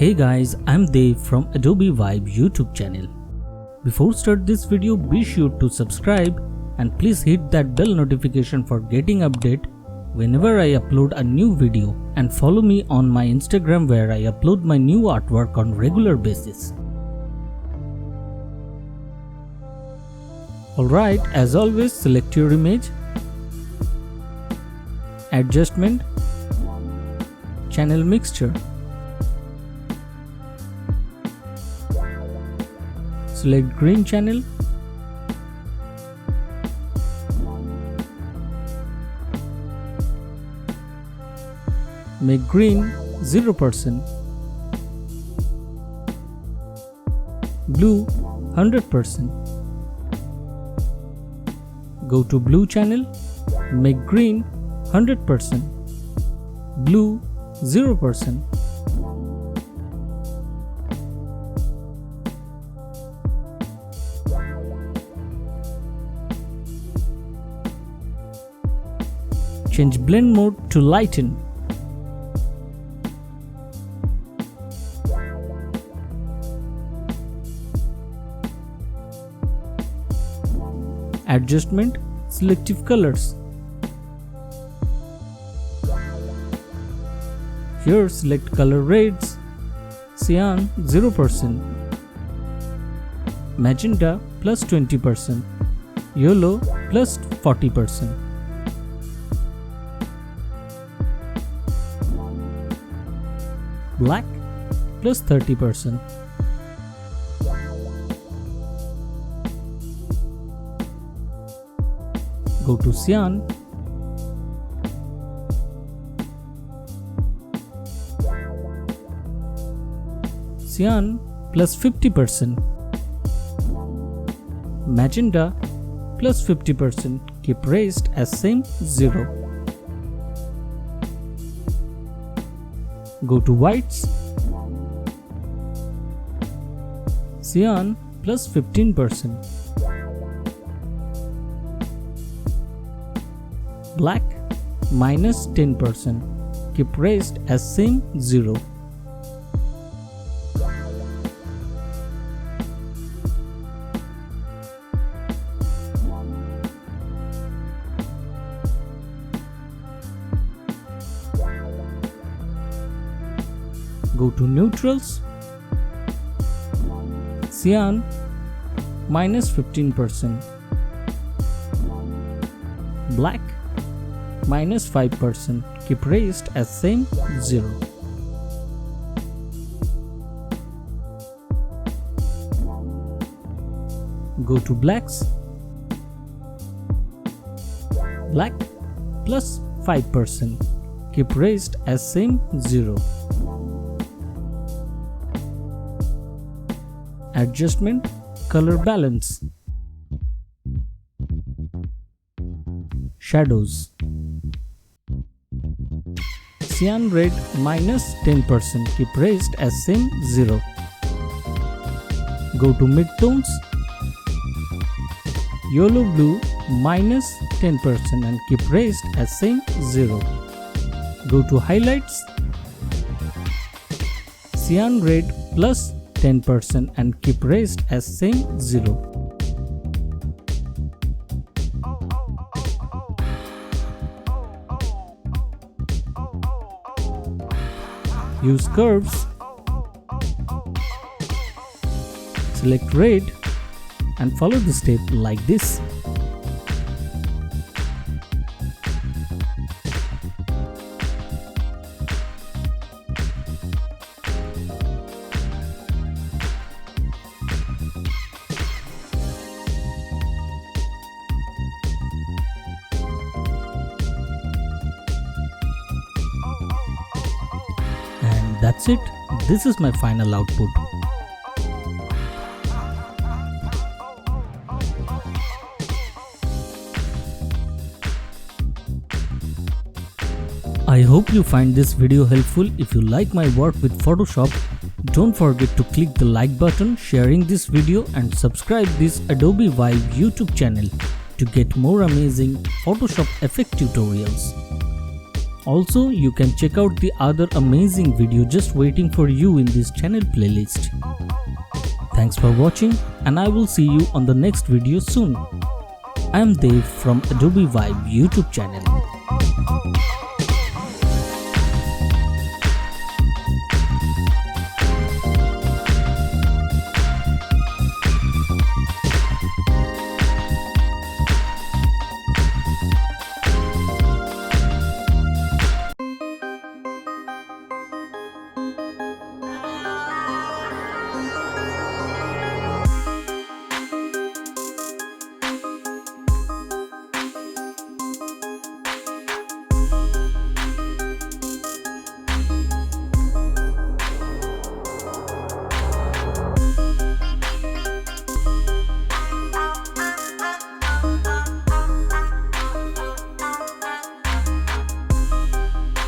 Hey guys, I'm Dav from Adobe Vibe YouTube channel. Before start this video, be sure to subscribe and please hit that bell notification for getting update whenever I upload a new video, and follow me on my Instagram where I upload my new artwork on regular basis. Alright, as always, select your image, adjustment, channel mixture. Select green channel, make green 0%, blue 100%. Go to blue channel, make green 100%, blue 0%. Change blend mode to lighten. Adjustment, selective colors. Here select color reds, cyan 0%, magenta plus 20%, yellow plus 40%. Black plus 30%. Go to cyan, cyan plus 50%, magenta plus 50%, keep raised as same 0. Go to whites, cyan plus 15%, black minus 10%, keep raised as same 0. Go to neutrals, cyan minus 15%, black minus 5%, keep raised as same 0. Go to blacks, black plus 5%, keep raised as same 0. Adjustment, color balance. Shadows. Cyan red minus 10%, keep raised as same 0. Go to midtones. Yellow blue minus 10% and keep raised as same 0. Go to highlights. Cyan red plus 10% and keep raised as same 0. Use curves. Select red and follow the step like this. That's it. This is my final output. I hope you find this video helpful. If you like my work with Photoshop, don't forget to click the like button, sharing this video, and subscribe this Adobe Vibe YouTube channel to get more amazing Photoshop effect tutorials. Also, you can check out the other amazing video just waiting for you in this channel playlist. Thanks for watching, and I will see you on the next video soon. I am Dav from Adobe Vibe YouTube channel.